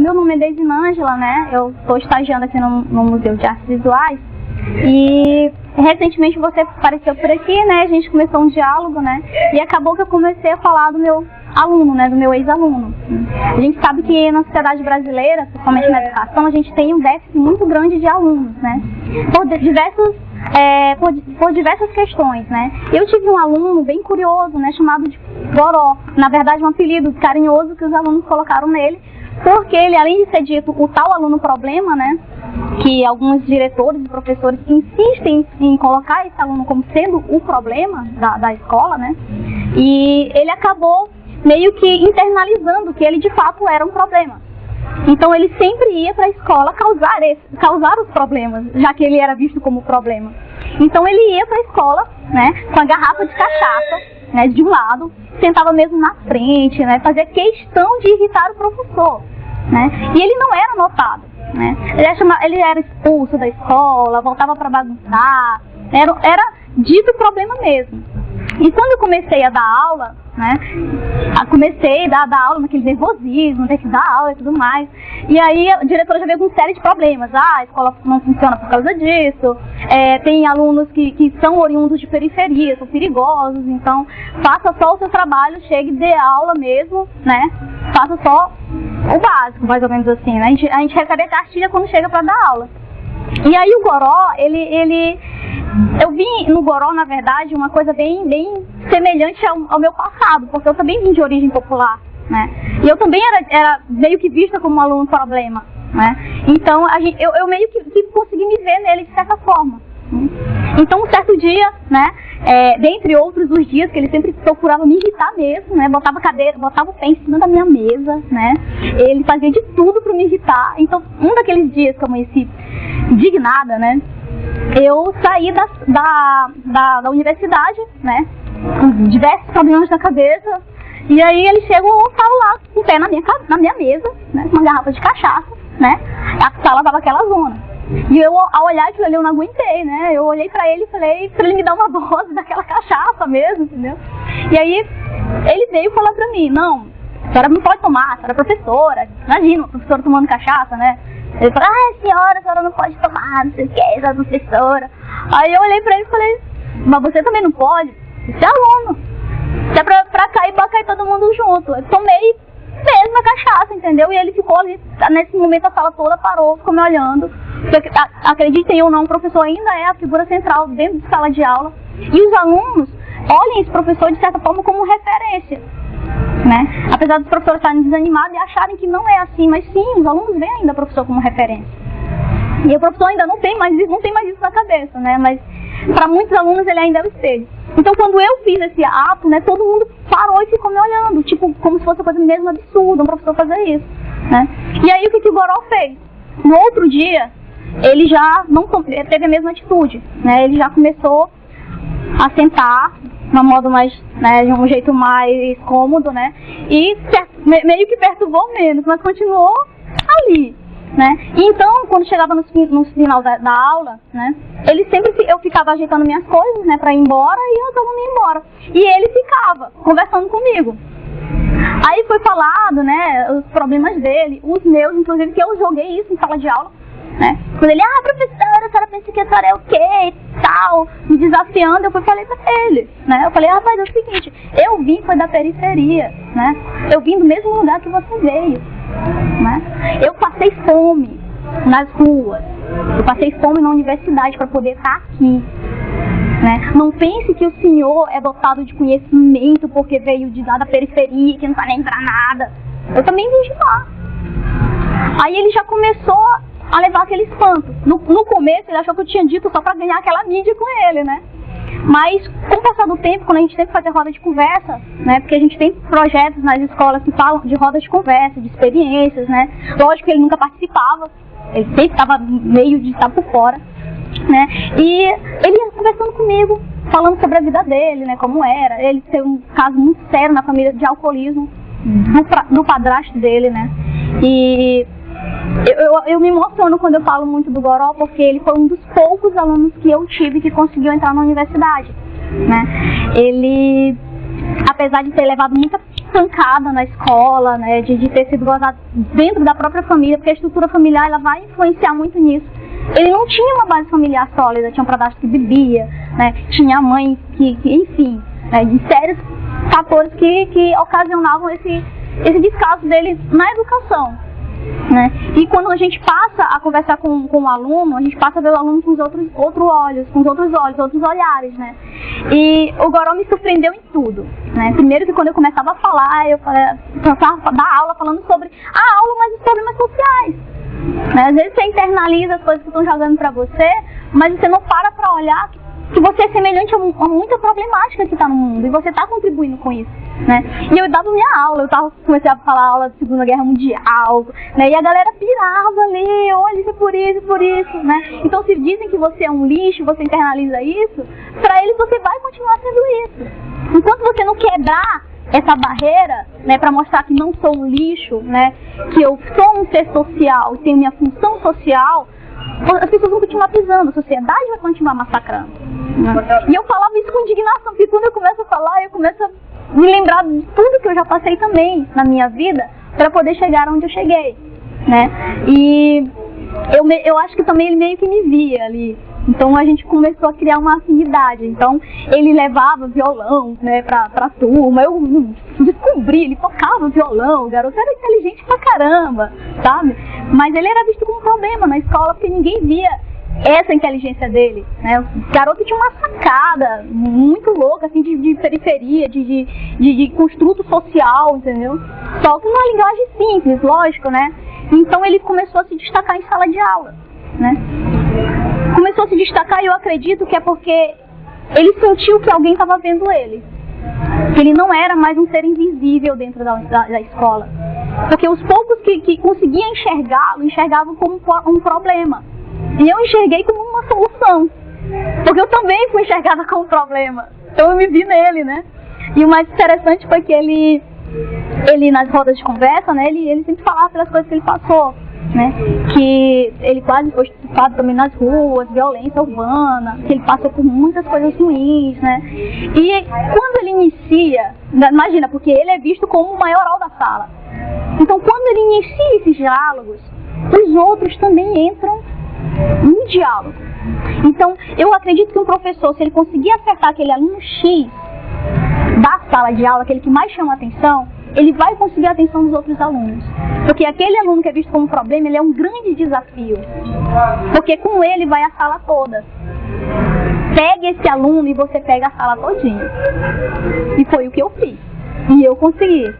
meu nome é Deisinângela, né? Eu estou estagiando aqui no Museu de Artes Visuais e recentemente você apareceu por aqui, né? A gente começou um diálogo, né? E acabou que eu comecei a falar do meu aluno, né? Do meu ex-aluno. A gente sabe que na sociedade brasileira, principalmente na educação, a gente tem um déficit muito grande de alunos, né? Por diversas questões, né? Eu tive um aluno bem curioso, né? Chamado de Goró. Na verdade, um apelido carinhoso que os alunos colocaram nele, porque ele, além de ser dito o tal aluno problema, né? Que alguns diretores e professores insistem em colocar esse aluno como sendo o problema da escola, né? E ele acabou meio que internalizando que ele de fato era um problema. Então ele sempre ia para a escola causar os problemas, já que ele era visto como problema. Então ele ia para a escola, né, com a garrafa de cachaça, né, de um lado, sentava mesmo na frente, né, fazia questão de irritar o professor, né, e ele não era notado, né, ele era expulso da escola, voltava para bagunçar, era dito problema mesmo. E quando eu comecei a dar aula, né, comecei a dar aula naquele nervosismo, ter que dar aula e tudo mais, e aí a diretora já veio com uma série de problemas. A escola não funciona por causa disso, tem alunos que são oriundos de periferia, são perigosos, então faça só o seu trabalho, chegue, dê aula mesmo, né, faça só o básico, mais ou menos assim, né, a gente recebe a cartilha quando chega para dar aula. E aí o Goró, eu vi no Goró, na verdade, uma coisa bem semelhante ao meu passado, porque eu também vim de origem popular, né? E eu também era meio que vista como um aluno problema, né? Então, eu meio que consegui me ver nele de certa forma. Então, um certo dia, né, dentre outros os dias que ele sempre procurava me irritar mesmo, né, botava o pé em cima da minha mesa, né, ele fazia de tudo para me irritar. Então, um daqueles dias que eu amanheci indignada, né, eu saí da universidade, né, com diversos problemas na cabeça, e aí ele chegou, eu estava lá com o pé na minha mesa, né, com uma garrafa de cachaça, né, a sala estava aquela zona. E eu, ao olhar aquilo ali, eu não aguentei, né? Eu olhei pra ele e falei pra ele me dar uma dose daquela cachaça mesmo, entendeu? E aí, ele veio falar pra mim, não, a senhora não pode tomar, a senhora é professora. Imagina, uma professora tomando cachaça, né? Ele falou, a senhora não pode tomar, não sei o que, a senhora é professora. Aí eu olhei pra ele e falei, mas você também não pode? Você é aluno. Se é pra cair, pra cair todo mundo junto. Eu tomei mesmo a cachaça, entendeu? E ele ficou ali, nesse momento a sala toda parou, ficou me olhando. Porque, acreditem ou não, o professor ainda é a figura central dentro de sala de aula. E os alunos olhem esse professor de certa forma como referência, né? Apesar dos professores estarem desanimados e acharem que não é assim, mas sim, os alunos veem ainda o professor como referência. E o professor ainda não tem mais isso na cabeça, né? Mas para muitos alunos ele ainda é o espelho. Então quando eu fiz esse ato, né, todo mundo parou e ficou me olhando, tipo, como se fosse uma coisa mesmo absurda, um professor fazer isso, né? E aí o que o Goró fez? No outro dia, ele já não teve a mesma atitude, né? Ele já começou a sentar de um modo mais, né, de um jeito mais cômodo, né? E meio que perturbou menos, mas continuou ali, né? E então, quando chegava no final da aula, né, eu ficava ajeitando minhas coisas, né, para ir embora, e os alunos iam embora. E ele ficava conversando comigo. Aí foi falado, né, os problemas dele, os meus, inclusive, que eu joguei isso em sala de aula, né? Quando ele, professora, a senhora pensa que a senhora é o quê e tal, me desafiando, eu falei pra ele, né? Eu falei, rapaz, é o seguinte, eu vim foi da periferia, né? Eu vim do mesmo lugar que você veio, né? Eu passei fome nas ruas, eu passei fome na universidade para poder estar aqui, né? Não pense que o senhor é dotado de conhecimento porque veio da periferia, que não tá nem pra nada. Eu também vim de lá. Aí ele já começou a levar aquele espanto. No começo ele achou que eu tinha dito só pra ganhar aquela mídia com ele, né? Mas com o passar do tempo, quando a gente sempre fazia roda de conversa, né? Porque a gente tem projetos nas escolas que falam de roda de conversa, de experiências, né? Lógico que ele nunca participava, ele sempre estava meio de estar por fora, né? E ele ia conversando comigo, falando sobre a vida dele, né? Como era. Ele teve um caso muito sério na família de alcoolismo do padrasto dele, né? E eu me emociono quando eu falo muito do Goró, porque ele foi um dos poucos alunos que eu tive que conseguiu entrar na universidade, né? Ele apesar de ter levado muita pancada na escola, né, de ter sido gozado dentro da própria família, porque a estrutura familiar ela vai influenciar muito nisso. Ele não tinha uma base familiar sólida, tinha um padrasto que bebia, né, tinha a mãe que enfim, né, de sérios fatores que ocasionavam esse descaso dele na educação. Né? E quando a gente passa a conversar com o aluno, a gente passa a ver o aluno com os outros olhos, outros olhares, né? E o Goró me surpreendeu em tudo, né? Primeiro que quando eu começava a falar, eu começava a dar aula falando sobre a aula, mas os problemas sociais. Né? Às vezes você internaliza as coisas que estão jogando pra você, mas você não para pra olhar que você é semelhante a muita problemática que está no mundo e você está contribuindo com isso, né? E eu dava minha aula, comecei a falar aula de Segunda Guerra Mundial, né? E a galera pirava ali, olha, isso é por isso, né? Então se dizem que você é um lixo, você internaliza isso, para eles você vai continuar sendo isso. Enquanto você não quebrar essa barreira, né, para mostrar que não sou um lixo, né, que eu sou um ser social e tenho minha função social, as pessoas vão continuar pisando, a sociedade vai continuar massacrando. Né? E eu falava isso com indignação, porque quando eu começo a falar, eu começo a me lembrar de tudo que eu já passei também na minha vida para poder chegar onde eu cheguei. Né? E eu acho que também ele meio que me via ali. Então a gente começou a criar uma afinidade. Então ele levava violão, né, pra turma. Eu descobri, ele tocava violão. O garoto era inteligente pra caramba, sabe? Mas ele era visto como um problema na escola porque ninguém via essa inteligência dele, né? O garoto tinha uma sacada muito louca, assim, de periferia, de construto social, entendeu? Só que numa linguagem simples, lógico, né? Então ele começou a se destacar em sala de aula, né? Começou a se destacar e eu acredito que é porque ele sentiu que alguém estava vendo ele. Que ele não era mais um ser invisível dentro da escola. Porque os poucos que conseguiam enxergá-lo, enxergavam como um problema. E eu enxerguei como uma solução. Porque eu também fui enxergada como um problema. Então eu me vi nele, né? E o mais interessante foi que ele nas rodas de conversa, né, ele sempre falava pelas coisas que ele passou. Né, que ele quase foi estupado também nas ruas, violência urbana, que ele passou por muitas coisas ruins, né? E quando ele inicia, imagina, porque ele é visto como o maioral da sala. Então quando ele inicia esses diálogos, os outros também entram no diálogo. Então eu acredito que um professor, se ele conseguir acertar aquele aluno X da sala de aula, aquele que mais chama a atenção, ele vai conseguir a atenção dos outros alunos. Porque aquele aluno que é visto como um problema, ele é um grande desafio. Porque com ele vai a sala toda. Pegue esse aluno e você pega a sala todinha. E foi o que eu fiz. E eu consegui.